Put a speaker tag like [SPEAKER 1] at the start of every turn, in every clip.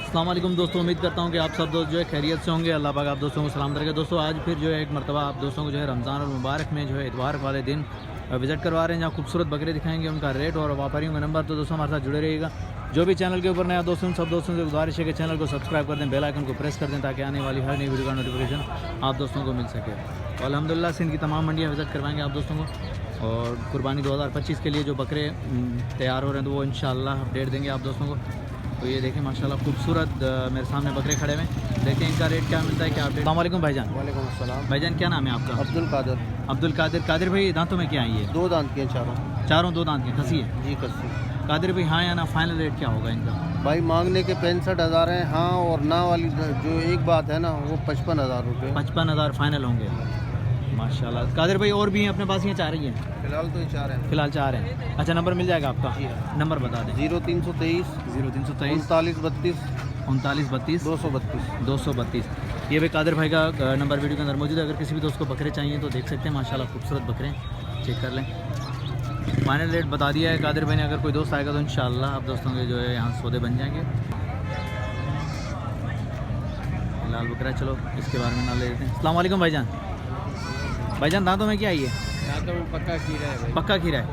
[SPEAKER 1] अस्सलाम वालेकुम दोस्तों, उम्मीद करता हूँ कि आप सब दोस्त जो है खैरियत से होंगे। अल्लाह पाक आप दोस्तों को सलाम करेगा। दोस्तों आज फिर जो है एक मरतबा आप दोस्तों को जो है रमज़ान और मुबारक में जो है इतवार वाले दिन विज़िट करवा रहे हैं, जहाँ खूबसूरत बकरे दिखाएंगे, उनका रेट और व्यापारियों का नंबर। तो दोस्तों हमारे साथ जुड़े रहिएगा। जो भी चैनल के ऊपर नया दोस्तों सब दोस्तों से गुजारिश है कि चैनल को सब्सक्राइब कर दें, बेल आइकन को प्रेस कर दें, ताकि आने वाली हर नई वीडियो का नोटिफिकेशन आप दोस्तों को मिल सके। और अल्हम्दुलिल्लाह सिंध की तमाम मंडियाँ विज़िट करवाएंगे आप दोस्तों को। और कुर्बानी 2025 के लिए जो बकरे तैयार हो रहे हैं तो वो इंशाअल्लाह अपडेट देंगे आप दोस्तों को। तो ये देखें माशाल्लाह खूबसूरत मेरे सामने बकरे खड़े हुए हैं। देखें इनका रेट क्या मिलता है, क्या अपडेट। अस्सलाम वालेकुम भाईजान।
[SPEAKER 2] वालेकुम अस्सलाम।
[SPEAKER 1] भाईजान क्या नाम है आपका?
[SPEAKER 2] अब्दुल कादिर।
[SPEAKER 1] अब्दुल कादिर। कादिर भाई दांतों में क्या है ये?
[SPEAKER 2] 2 दांत के
[SPEAKER 1] चारों 2 दांत की खसी है
[SPEAKER 2] जी कस्सी।
[SPEAKER 1] कादिर भाई हाँ या ना, फाइनल रेट क्या होगा इनका?
[SPEAKER 2] भाई मांगने के 65,000 हैं, हाँ और ना वाली जो एक बात है ना वो 55,000 रुपये।
[SPEAKER 1] 55,000 फाइनल होंगे माशाल्लाह। कादिर भाई और भी हैं अपने पास, ये चाह रही हैं?
[SPEAKER 2] फिलहाल तो 4 हैं।
[SPEAKER 1] फिलहाल 4 हैं। अच्छा नंबर मिल जाएगा आपका?
[SPEAKER 2] जी हाँ।
[SPEAKER 1] नंबर बता दें।
[SPEAKER 2] 0323
[SPEAKER 1] 0323
[SPEAKER 2] 3932
[SPEAKER 1] 3932 232। ये भी कादिर भाई का नंबर वीडियो के अंदर मौजूद है। अगर किसी भी दोस्त को बकरे चाहिए तो देख सकते हैं माशाल्लाह खूबसूरत बकरे, चेक कर लें। फाइनल रेट बता दिया है कादिर भाई ने। अगर कोई दोस्त आएगा तो इंशाल्लाह आप दोस्तों के जो है यहाँ सौदे बन जाएंगे। लाल बकरा, चलो इसके बारे में ना ले लेते हैं। अस्सलाम वालेकुम भाईजान। भाईजान दांतों में क्या है ये?
[SPEAKER 2] दांतों में पक्का खीरा है भाई।
[SPEAKER 1] पक्का खीरा है।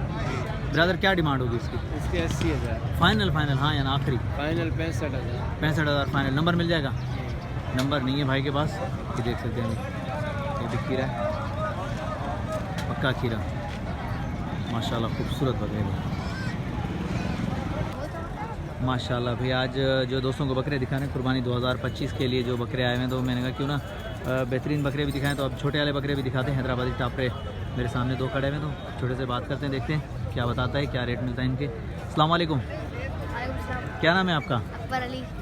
[SPEAKER 1] ब्रदर क्या डिमांड होगी इसकी?
[SPEAKER 2] इसके 80,000
[SPEAKER 1] फाइनल हाँ या ना आखिरी?
[SPEAKER 2] फाइनल 65,000।
[SPEAKER 1] 65,000 फाइनल। नंबर मिल जाएगा? नंबर नहीं है भाई के पास, ये देख सकते हैं। ये भी खीरा है, पक्का खीरा माशाल्लाह खूबसूरत बकरे माशाल्लाह। भाई आज जो दोस्तों को बकरे दिखा रहे हैं कुर्बानी 2025 के लिए जो बकरे आए हैं, तो मैंने कहा क्यों ना बेहतरीन बकरे भी दिखाएं। तो अब छोटे वाले बकरे भी दिखाते हैं। हैदराबादी टापरे मेरे सामने 2 खड़े हुए, तो छोटे से बात करते हैं, देखते हैं क्या बताता है, क्या रेट मिलता है इनके। अस्सलाम वालेकुम। क्या नाम है आपका?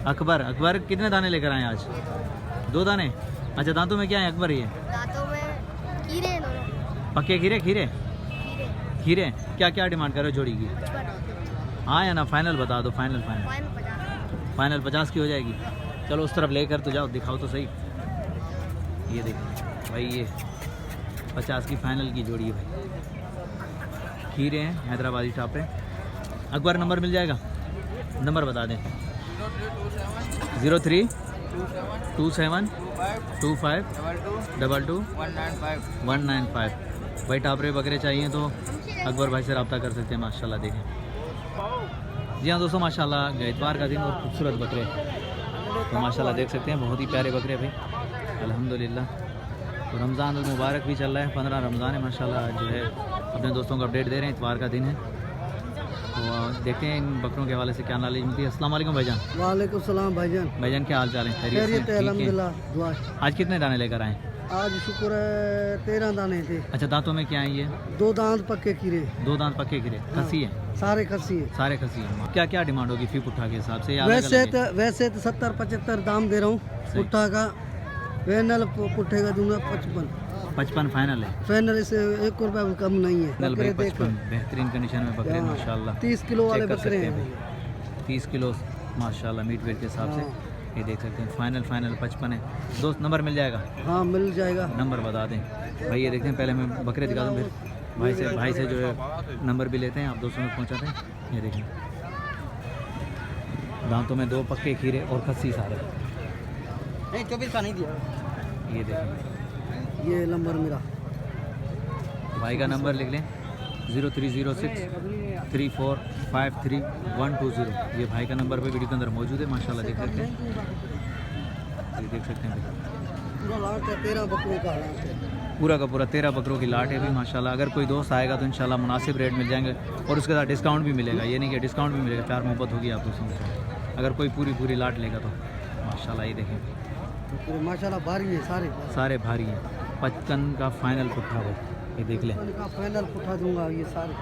[SPEAKER 3] अकबर अली।
[SPEAKER 1] अकबर कितने दाने लेकर आए आज? 2 दाने। अच्छा दांतों में क्या है अकबर? ये
[SPEAKER 3] दांतों में खीरे हैं दोनों।
[SPEAKER 1] पक्के खीरे?
[SPEAKER 3] खीरे
[SPEAKER 1] खीरे क्या डिमांड कर रहे हो जोड़ी की?
[SPEAKER 3] 55।
[SPEAKER 1] हाँ या ना, फाइनल बता दो। फाइनल फाइनल 50 की हो जाएगी। चलो उस तरफ लेकर तो जाओ, दिखाओ तो सही। ये देखो भाई, ये 50 की फाइनल की जोड़ी है भाई। खीरे हैं हैदराबादी टापरे। अकबर नंबर मिल जाएगा? नंबर बता दें। 03 27 25 22 195। भाई टापरे बकरे चाहिए तो अकबर भाई से रब्ता कर सकते हैं माशाल्लाह। देखें जी हाँ दोस्तों माशाल्लाह, इतवार का दिन और खूबसूरत बकरे तो माशाल्लाह देख सकते हैं, बहुत ही प्यारे बकरे भाई अल्हम्दुलिल्लाह। तो रमज़ान मुबारक भी चल रहा है, 15 रमज़ान है माशाल्लाह। जो है अपने दोस्तों को अपडेट दे रहे हैं, इतवार का दिन है। तो देखते हैं इन बकरों के हवाले से क्या नॉलेज मिलती है। अस्सलाम वालेकुम भाईजान।
[SPEAKER 2] वालेकुम सलाम भाईजान।
[SPEAKER 1] भाईजान क्या हाल चाल है?
[SPEAKER 2] खैरियत है अल्हम्दुलिल्लाह, दुआ।
[SPEAKER 1] आज कितने दाने लेकर आए?
[SPEAKER 2] आज शुक्र है 13 दाने थे।
[SPEAKER 1] अच्छा दांतों में क्या है ये?
[SPEAKER 2] 2 दांत पक्के खीरे।
[SPEAKER 1] 2 दांत पक्के खीरे, खसी है?
[SPEAKER 2] सारे खस्सी है।
[SPEAKER 1] सारे खसी है। क्या डिमांड होगी फी पुट्ठा के हिसाब से?
[SPEAKER 2] वैसे तो 70-75 दाम दे रहा हूँ पुट्ठा का। फाइनल पुट्ठे का दूंगा 55
[SPEAKER 1] फाइनल है।
[SPEAKER 2] फाइनल से 1 रुपया कम नहीं है।
[SPEAKER 1] 55 बेहतरीन कंडीशन में बकरे माशाल्लाह।
[SPEAKER 2] 30 किलो वाले बकरे हैं।
[SPEAKER 1] 30 किलो माशाल्लाह मीट वेट के हिसाब से ये देख सकते हैं। फाइनल 55 है। दोस्त नंबर मिल जाएगा?
[SPEAKER 2] हाँ मिल जाएगा।
[SPEAKER 1] नंबर बता दें भाई। ये देखते हैं, पहले मैं बकरे दिखा दूँ, फिर भाई से जो है नंबर भी लेते हैं, आप दोस्तों में पहुँचाते हैं। ये देखें दांतों में 2 पक्के खीरे और खस्सी सारे।
[SPEAKER 2] नहीं 24 का नहीं दिया।
[SPEAKER 1] ये देखें,
[SPEAKER 2] ये नंबर मेरा
[SPEAKER 1] भाई का नंबर लिख लें 0306 3453 120। ये भाई का नंबर पे वीडियो के अंदर मौजूद है माशाल्लाह। देख सकते हैं, ये देख सकते हैं
[SPEAKER 2] पूरा लाट है, 13 बकरों का लाट है।
[SPEAKER 1] पूरा का पूरा 13 बकरों की लाट है भी माशाल्लाह। अगर कोई दोस्त आएगा तो इंशाल्लाह मुनासिब रेट मिल जाएंगे और उसके साथ डिस्काउंट भी मिलेगा। ये नहीं कि डिस्काउंट भी मिलेगा, प्यार मोहब्बत होगी आप दोस्तों से अगर कोई पूरी लाट लेगा तो माशाल्लाह। ये देखें
[SPEAKER 2] माशाल्लाह भारी है,
[SPEAKER 1] सारे भारी हैं। 55 का फाइनल पुट्ठा है, ये देख लें।
[SPEAKER 2] फाइनल पुट्ठा दूंगा। ये सारे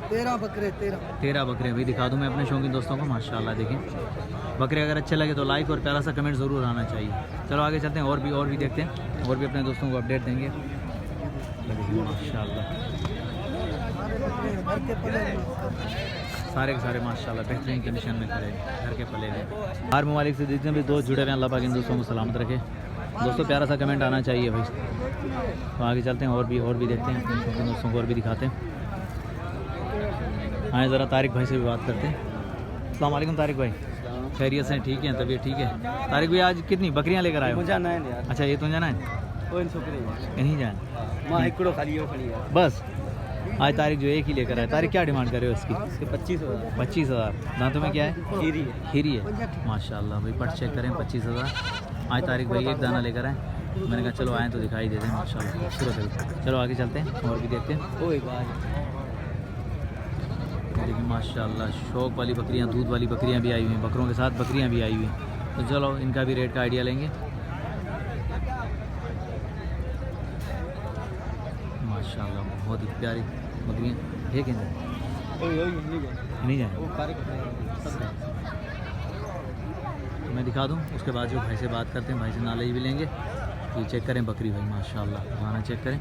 [SPEAKER 2] 13 बकरे
[SPEAKER 1] भी दिखा दूं मैं अपने शौकीन दोस्तों को माशाल्लाह। देखें बकरे अगर अच्छे लगे तो लाइक और प्यारा सा कमेंट ज़रूर आना चाहिए। चलो आगे चलते हैं, और भी देखते हैं, और भी अपने दोस्तों को अपडेट देंगे माशाल्लाह। सारे के सारे माशाल्लाह बेहतरीन कंडीशन में खड़े हैं, घर के पले हुए। हर ममालिक से जितने भी दोस्त जुड़े हुए हैं, अल्लाह पाक इन दोस्तों को सलामत रखे। दोस्तों प्यारा सा कमेंट आना चाहिए भाई। तो आगे चलते हैं, और भी देखते हैं, अपने दोस्तों को और भी दिखाते हैं। आए ज़रा तारिक भाई से भी बात करते हैं। अस्सलाम वालेकुम तारिक भाई, खैरियत से ठीक है, तबीयत ठीक है? तारिक भाई आज कितनी बकरियां लेकर आए हो?
[SPEAKER 2] जाना है यार
[SPEAKER 1] अच्छा ये तो जाना है,
[SPEAKER 2] कोई छोकरी
[SPEAKER 1] नहीं जाना
[SPEAKER 2] मां एकड़ो खाली हो खड़ी है
[SPEAKER 1] बस। आज तारिक जो एक ही लेकर आए। तारिक क्या डिमांड कर रहे हो इसकी?
[SPEAKER 2] 25,000
[SPEAKER 1] 25,000। दांतों में क्या है?
[SPEAKER 2] खीरी है
[SPEAKER 1] खीरी है। माशाल्लाह भाई, पट चेक करें 25,000। आज तारिक भाई एक दाना लेकर आए, मैंने कहा चलो आए तो दिखाई देते हैं। माशाल्लाह खूबसूरत है। चलो आगे चलते हैं और भी देखते हैं।
[SPEAKER 2] कोई बात
[SPEAKER 1] देखिए माशाल्लाह शौक वाली बकरियां, दूध वाली बकरियां भी आई हुई हैं, बकरों के साथ बकरियां भी आई हुई हैं। तो चलो इनका भी रेट का आइडिया लेंगे। माशाल्लाह बहुत ही प्यारी बकरियां है कि नहीं? नहीं जाए तो मैं दिखा दूं, उसके बाद जो भाई से बात करते हैं, भाई से नॉलेज भी लेंगे। ये चेक करें बकरी भाई माशाल्लाह, खाना चेक करें,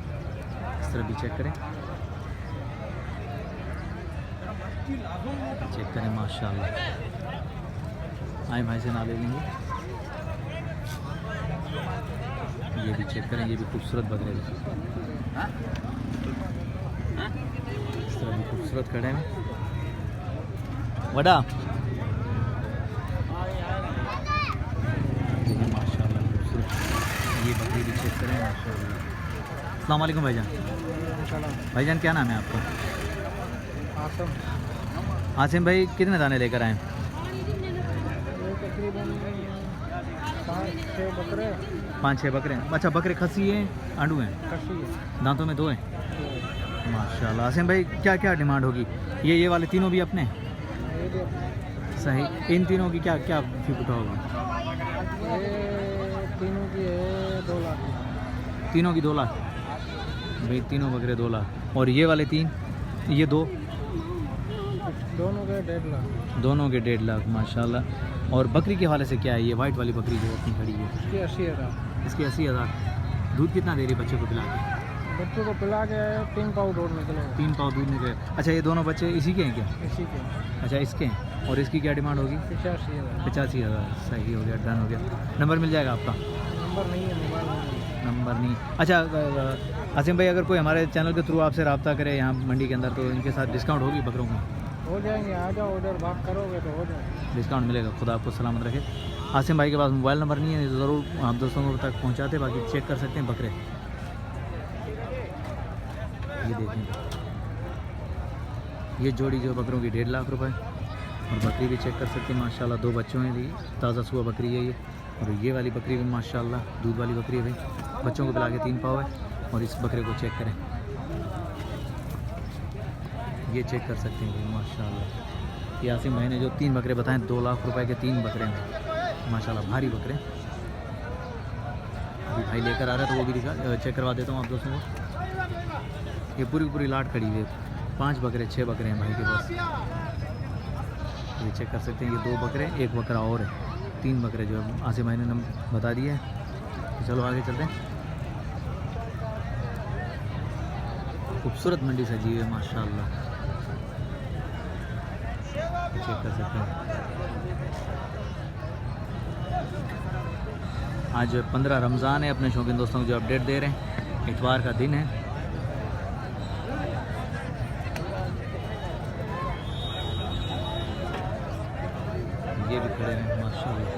[SPEAKER 1] इस तरह भी चेक करें, चेक करें माशाल्लाह। आए भाई से नॉलेज लेंगे। ये भी चेक करें, ये भी खूबसूरत बकरे हैं, इस तरह भी खूबसूरत खड़े हैं। वड़ा देखिए माशाल्लाह खूबसूरत, ये बकरी भी चेक करें माशाल्लाह। अस्सलाम वालेकुम भाईजान। भाईजान क्या नाम है आपका? आसिम भाई कितने दाने लेकर आए? 5-6 बकरे। अच्छा बकरे खसी हैं, आंडू हैं, दांतों में 2 हैं। माशाल्लाह। आसिम भाई क्या क्या डिमांड होगी? ये वाले तीनों भी अपने? सही। इन तीनों की क्या क्या फी उठा होगी?
[SPEAKER 2] तीनों की है 2 लाख।
[SPEAKER 1] तीनों की 2 लाख भाई, तीनों बकरे 2 लाख। और ये वाले 3, ये 2,
[SPEAKER 2] दोनों के 1.5 लाख।
[SPEAKER 1] दोनों के 1.5 लाख माशाल्लाह। और बकरी के हवाले से क्या है? ये वाइट वाली बकरी जो अपनी खड़ी है,
[SPEAKER 2] इसकी 80,000।
[SPEAKER 1] इसकी 80,000। दूध कितना दे रही है बच्चे को पिला के?
[SPEAKER 2] बच्चों को पिला के 3 पाव दूध निकले।
[SPEAKER 1] 3 पाव दूध निकले। अच्छा ये दोनों बच्चे इसी के हैं क्या?
[SPEAKER 2] इसी के
[SPEAKER 1] अच्छा इसके हैं। और इसकी क्या डिमांड होगी?
[SPEAKER 2] 85,000।
[SPEAKER 1] 85,000। सही हो गया, डन हो गया। नंबर मिल जाएगा आपका?
[SPEAKER 2] नंबर नहीं है, मोबाइल
[SPEAKER 1] नंबर नहीं। अच्छा आसिम भाई अगर कोई हमारे चैनल के थ्रू आपसे रब्ता करे यहाँ मंडी के अंदर, तो इनके साथ डिस्काउंट होगी बकरों में?
[SPEAKER 2] हो जाएंगे, आ जाओ, उधर बात करोगे तो हो जाएगा,
[SPEAKER 1] डिस्काउंट मिलेगा। खुदा आपको सलामत रखे। आसिम भाई के पास मोबाइल नंबर नहीं है, ज़रूर आप दोस्तों तक पहुँचाते, बाकी चेक कर सकते हैं बकरे। ये देखें, ये जोड़ी जो बकरों की 1.5 लाख रुपए। और बकरी भी चेक कर सकते हैं माशाल्लाह, 2 बच्चों हैं, ये ताज़ा सुबह बकरी है ये। और ये वाली बकरी भी माशाल्लाह दूध वाली बकरी है भाई, बच्चों को पिला के 3 पाव है। और इस बकरे को चेक करें, ये चेक कर सकते हैं भाई माशाल्लाह। ये आसिम भाई ने जो 3 बकरे बताएं, 2 लाख रुपए के 3 बकरे हैं माशाल्लाह, भारी बकरे। अभी भाई लेकर आ रहा है तो वो भी दिखा चेक करवा देता हूँ आप दोस्तों को। ये पूरी पूरी लाट खड़ी हुई है, 5 बकरे 6 बकरे हैं भाई के पास। ये चेक कर सकते हैं, ये 2 बकरे, 1 बकरा और है, 3 बकरे जो आसिम भाई ने बता दिए हैं। तो चलो आगे चलते हैं। खूबसूरत मंडी सजी हुई है माशाल्लाह, चेक कर सकते हैं। आज 15 रमज़ान है, अपने शौकीन दोस्तों को जो अपडेट दे रहे हैं, इतवार का दिन है। ये भी खड़े हैं माशाल्लाह।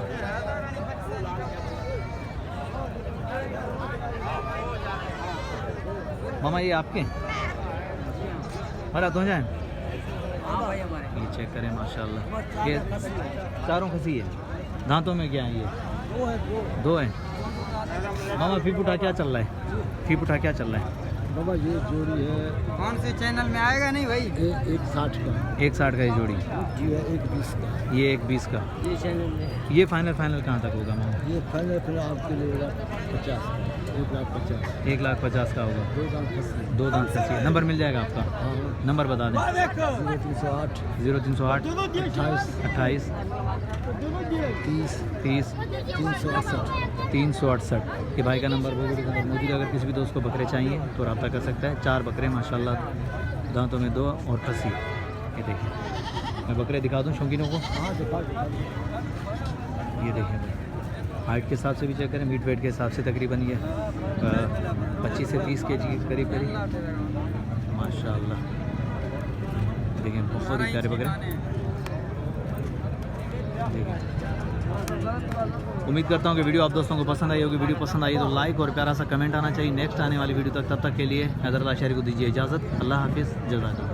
[SPEAKER 1] मामा ये आपके हरा तो जाए? ये चेक करें माशाल्लाह, ये चारों खसी है। दांतों में क्या है? ये 2 है। मामा फी पुठा क्या चल रहा है? फी पुठा क्या चल रहा है?
[SPEAKER 2] बाबा ये जोड़ी है, कौन से चैनल में आएगा नहीं भाई? 160 का।
[SPEAKER 1] 160 का ये जोड़ी?
[SPEAKER 2] जी है 120 का।
[SPEAKER 1] ये 120 का।
[SPEAKER 2] ये चैनल में
[SPEAKER 1] ये फाइनल कहाँ तक होगा मामा?
[SPEAKER 2] ये फाइनल फिर आपके लिए 1,50,000 1,50,000
[SPEAKER 1] 1,50,000 का होगा।
[SPEAKER 2] 2 दाम फंसी।
[SPEAKER 1] 2 दांत खसी है। नंबर मिल जाएगा आपका?
[SPEAKER 2] हाँ,
[SPEAKER 1] नंबर बता दें।
[SPEAKER 2] 0308
[SPEAKER 1] 0308 28
[SPEAKER 2] 30
[SPEAKER 1] 30
[SPEAKER 2] 368।
[SPEAKER 1] 368। ये भाई का नंबर वीडियो के अंदर मौजूद है। अगर किसी भी दोस्त को बकरे चाहिए तो रब्ता कर सकता है। 4 बकरे माशाल्लाह, दांतों में 2 और खसी। ये देखिए, मैं बकरे दिखा दूँ शौकीनों को।
[SPEAKER 2] हाँ दिखा।
[SPEAKER 1] ये देखें भाई, हाइट के हिसाब से भी चेक करें, मीट वेट के हिसाब से तकरीबन ये 25 से 30 kg के करीब माशाल्लाह। देखें बहुत ही प्यारे बकरे। उम्मीद करता हूँ कि वीडियो आप दोस्तों को पसंद आई होगी। वीडियो पसंद आई तो लाइक और प्यारा सा कमेंट आना चाहिए नेक्स्ट आने वाली वीडियो तक। तब तक के लिए हैदर अल्लाह शहरी को दीजिए इजाज़त। अल्लाह हाफिज़। जज़ाकल्लाह।